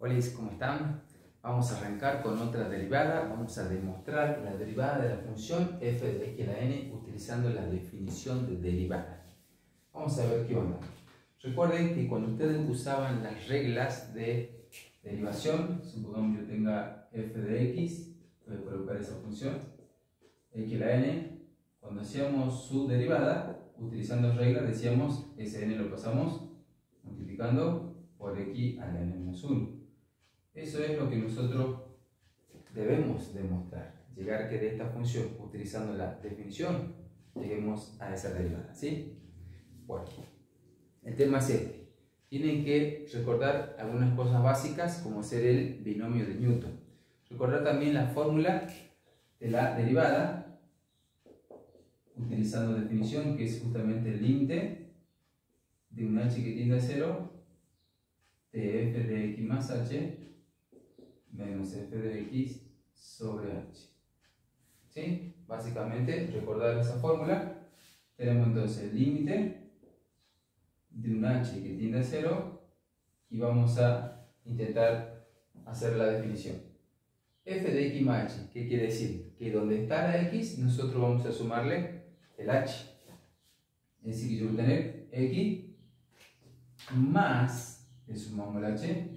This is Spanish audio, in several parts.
Hola, ¿cómo están? Vamos a arrancar con otra derivada. Vamos a demostrar la derivada de la función f de x a la n utilizando la definición de derivada. Vamos a ver qué onda. Recuerden que cuando ustedes usaban las reglas de derivación, supongamos yo tenga f de x, voy a colocar esa función, x a la n, cuando hacíamos su derivada, utilizando reglas, decíamos ese n lo pasamos multiplicando por x a la n menos 1. Eso es lo que nosotros debemos demostrar. Llegar a que de esta función, utilizando la definición, lleguemos a esa derivada, ¿sí? Bueno, el tema es este. Tienen que recordar algunas cosas básicas, como ser el binomio de Newton. Recordar también la fórmula de la derivada, utilizando definición, que es justamente el límite de un h que tiende a 0 de f de x más h menos f de x sobre h. ¿Sí? Básicamente, recordar esa fórmula. Tenemos entonces el límite de un h que tiende a 0 y vamos a intentar hacer la definición. F de x más h, ¿qué quiere decir? Que donde está la x, nosotros vamos a sumarle el h. Es decir, que yo voy a tener x más, le sumamos el h,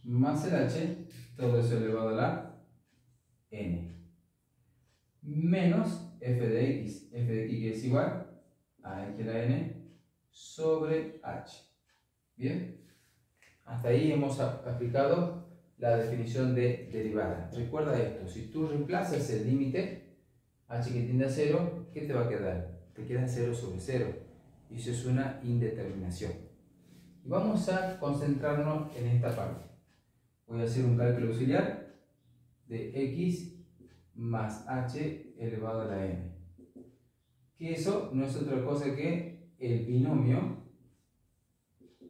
más el h, todo eso elevado a la n, menos f de x que es igual a x a la n sobre h. Bien, hasta ahí hemos aplicado la definición de derivada. Recuerda esto, si tú reemplazas el límite h que tiende a 0, ¿qué te va a quedar? Te queda 0 sobre 0, y eso es una indeterminación. Y vamos a concentrarnos en esta parte. Voy a hacer un cálculo auxiliar de x más h elevado a la n. Que eso no es otra cosa que el binomio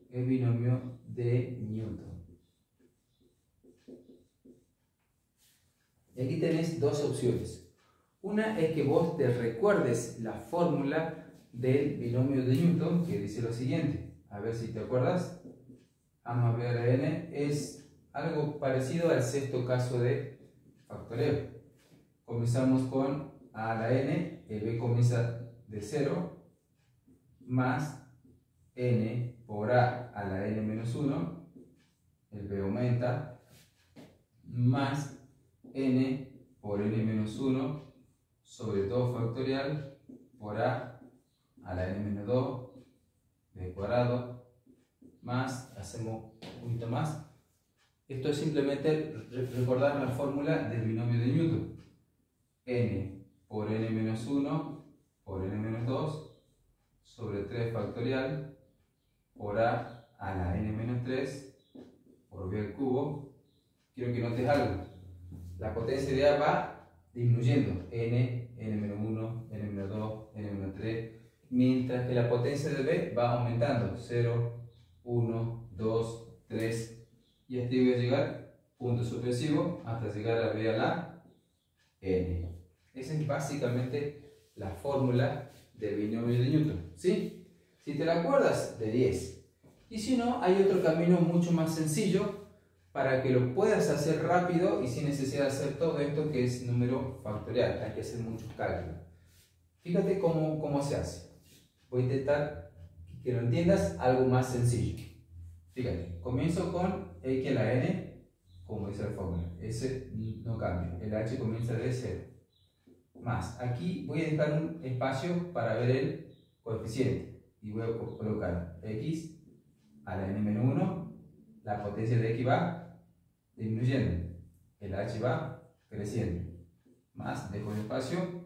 de Newton. Y aquí tenés dos opciones. Una es que vos te recuerdes la fórmula del binomio de Newton, que dice lo siguiente. A ver si te acuerdas. A más b a la n es algo parecido al sexto caso de factoreo. Comenzamos con a a la n, el b comienza de 0, más n por a la n menos 1, el b aumenta, más n por n menos 1 sobre todo factorial por a la n menos 2, b cuadrado, más, hacemos un poquito más. Esto es simplemente recordar la fórmula del binomio de Newton. N por n menos 1 por n menos 2 sobre 3 factorial por a la n menos 3 por b al cubo. Quiero que notes algo. La potencia de a va disminuyendo. N menos 1, n menos 2, n menos 3. Mientras que la potencia de b va aumentando. 0, 1, 2, 3. Y hasta ahí voy a llegar, punto sucesivo, hasta llegar a b a la n. Esa es básicamente la fórmula del binomio de Newton, ¿sí? Si te la acuerdas, de 10. Y si no, hay otro camino mucho más sencillo para que lo puedas hacer rápido y sin necesidad de hacer todo esto, que es número factorial. Hay que hacer muchos cálculos. Fíjate cómo se hace. Voy a intentar que lo entiendas algo más sencillo. Fíjate, comienzo con x a la n, como dice la fórmula. Ese no cambia. El h comienza de 0. Más, aquí voy a dejar un espacio para ver el coeficiente. Y voy a colocar x a la n menos 1. La potencia de x va disminuyendo. El h va creciendo. Más, dejo el espacio.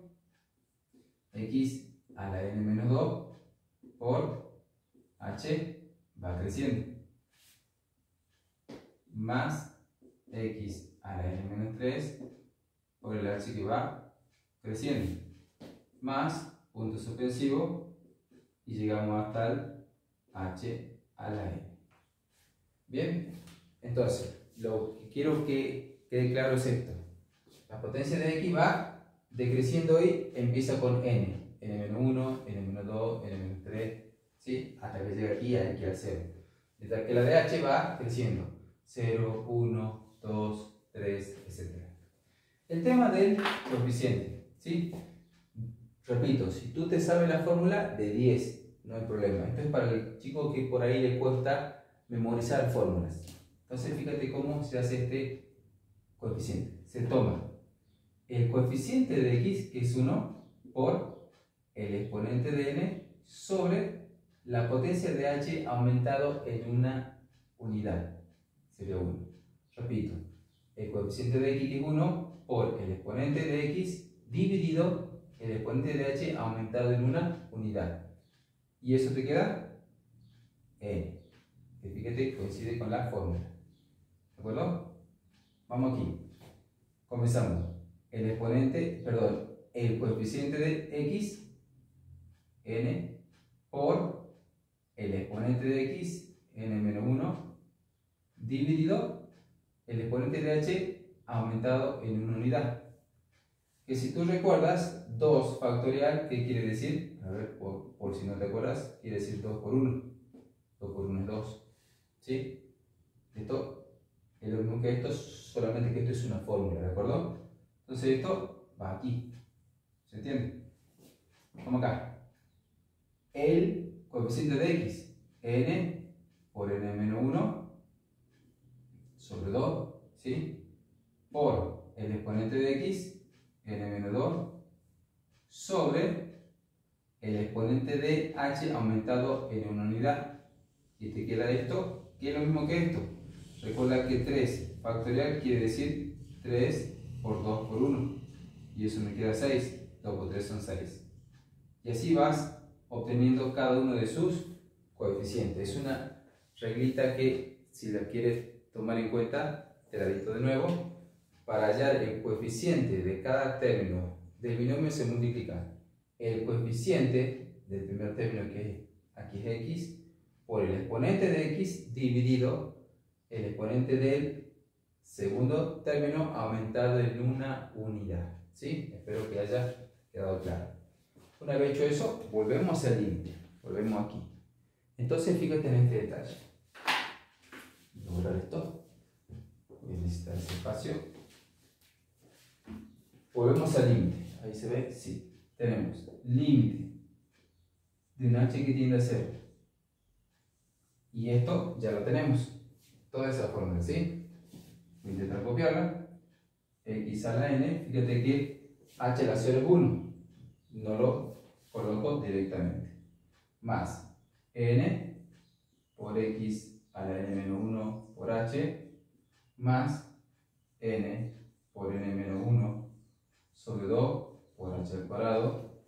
X a la n menos 2 por h va creciendo. Más x a la n menos 3 por el h que va creciendo, más punto suspensivo, y llegamos hasta el h a la n. Bien, entonces lo que quiero que quede claro es esto. La potencia de x va decreciendo y empieza con n menos 1, n menos 2, n menos 3, ¿sí? Hasta que llega aquí a x al 0. Mientras que la de h va creciendo. 0, 1, 2, 3, etc. El tema del coeficiente, ¿sí? Repito, si tú te sabes la fórmula, de 10, no hay problema. Esto es para el chico que por ahí le cuesta memorizar fórmulas. Entonces fíjate cómo se hace este coeficiente. Se toma el coeficiente de x, que es 1, por el exponente de n sobre la potencia de h aumentado en una unidad. Sería 1. Repito, el coeficiente de x, que es 1, por el exponente de x dividido el exponente de h aumentado en una unidad. Y eso te queda n, que fíjate coincide con la fórmula. ¿De acuerdo? Vamos aquí. Comenzamos. El coeficiente de x, n, por el exponente de x, n-1, dividido el exponente de h aumentado en una unidad. Que si tú recuerdas, 2 factorial, ¿qué quiere decir? A ver, por si no te acuerdas, quiere decir 2 por 1. 2 por 1 es 2. ¿Sí? Esto es lo mismo que esto, solamente que esto es una fórmula, ¿de acuerdo? Entonces esto va aquí. ¿Se entiende? Vamos acá. El coeficiente de x, n por n-1 sobre 2, ¿sí? Por el exponente de x, n-2, sobre el exponente de h aumentado en una unidad. Y te queda esto, que es lo mismo que esto. Recuerda que 3 factorial quiere decir 3 por 2 por 1. Y eso me queda 6. 2 por 3 son 6. Y así vas obteniendo cada uno de sus coeficientes. Es una reglita que, si la quieres tomar en cuenta, te la dicto de nuevo. Para hallar el coeficiente de cada término del binomio se multiplica el coeficiente del primer término, que aquí es x, por el exponente de x dividido el exponente del segundo término aumentado en una unidad. ¿Sí? Espero que haya quedado claro. Una vez hecho eso, volvemos al límite. Volvemos aquí. Entonces, fíjate en este detalle. Voy a borrar esto. Voy a necesitar ese espacio. Volvemos al límite. Ahí se ve, sí. Tenemos límite de un h que tiende a 0. Y esto ya lo tenemos. Toda esa fórmula, ¿sí? Voy a intentar copiarla. X a la n. Fíjate que h a la 0 es 1. No lo coloco directamente. Más n por x a la n-1 por h. Más n por n-1 sobre 2 por h al cuadrado,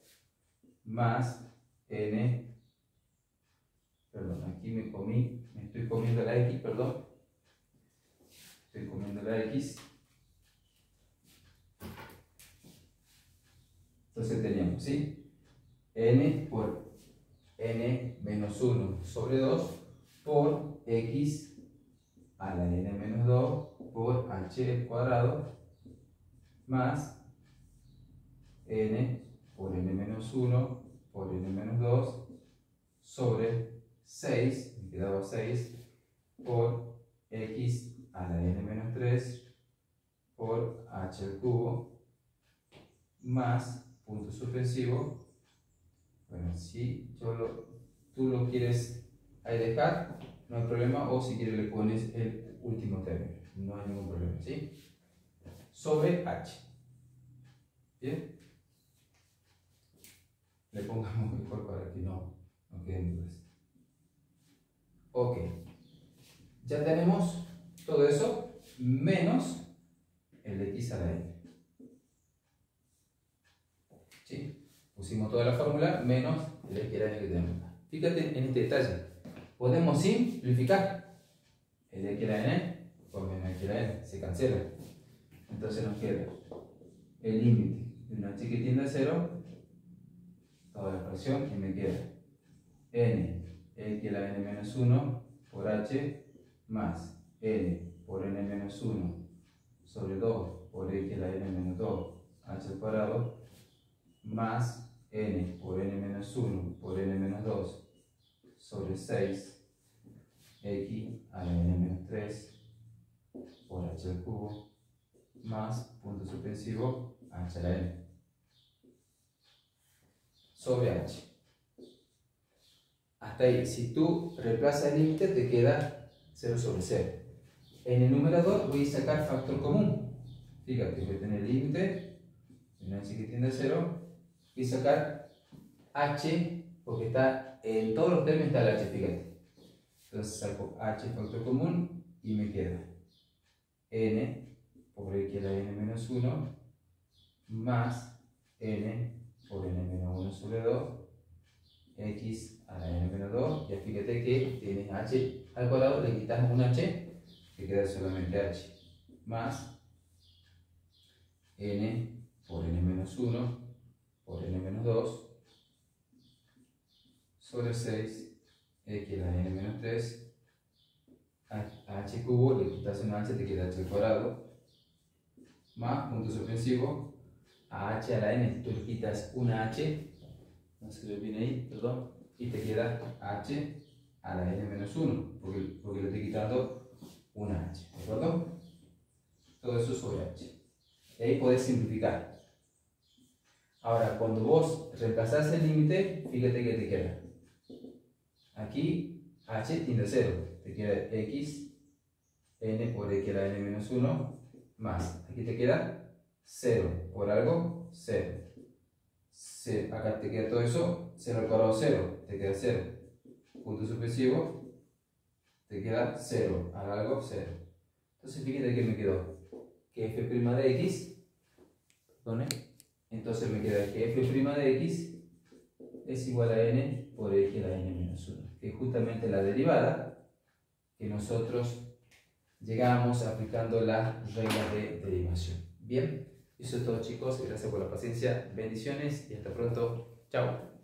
más n, perdón, aquí me estoy comiendo la x, perdón, estoy comiendo la x. Entonces teníamos, ¿sí? N por n menos 1 sobre 2 por x a la n menos 2 por h al cuadrado, más n por n menos 1 por n menos 2 sobre 6, me quedaba 6, por x a la n menos 3 por h al cubo, más punto suspensivo. Bueno, si tú lo quieres ahí dejar, no hay problema, o si quieres le pones el último término, no hay ningún problema, ¿sí? Sobre h. ¿Bien? Le pongamos mejor para que no queden dudas. Ok. Ya tenemos todo eso menos el de x a la n. ¿Sí? Pusimos toda la fórmula menos el x a la n que tenemos. Fíjate en este detalle. Podemos simplificar. El x a la n por menos x a la n. Se cancela. Entonces nos queda el límite de un h que tiende a 0, toda la fracción, y me queda n x a la n menos 1 por h más n por n menos 1 sobre 2 por x a la n menos 2 h al cuadrado, más n por n menos 1 por n menos 2 sobre 6 x a la n menos 3 h al cubo más punto suspensivo h a la n sobre h. Hasta ahí, si tú reemplazas el límite te queda 0 sobre 0. En el numerador voy a sacar factor común. Fíjate, voy a tener el límite, un h que tiende a 0, y sacar h, porque está en todos los términos está el h, fíjate. Entonces saco h factor común y me queda n por x a la n menos 1 más n por n menos 1 sobre 2 x a la n menos 2. Ya fíjate que tienes h al cuadrado, le quitas un h, que queda solamente h más n por n menos 1 por n menos 2 sobre 6 x a la n menos 3 a h cubo, le quitas un h, te queda h al cuadrado más punto suspensivo a h a la n, tú le quitas una h, no se lo viene ahí, perdón, y te queda h a la n menos 1 porque le estoy quitando una h, ¿de acuerdo? Todo eso sobre h. Y ahí podés simplificar. Ahora, cuando vos reemplazás el límite, fíjate que te queda. Aquí h tiende a 0, te queda x n por x a la n menos 1 más. Aquí te queda 0, por algo 0. Acá te queda todo eso, 0 al cuadrado 0, te queda 0. Punto suspensivo, te queda 0, al algo 0. Entonces fíjate que me quedó que f' de x, perdone, entonces me queda que f' de x es igual a n por x a la n menos 1, que es justamente la derivada que nosotros llegamos aplicando las reglas de derivación. Bien, eso es todo, chicos, gracias por la paciencia, bendiciones y hasta pronto, chao.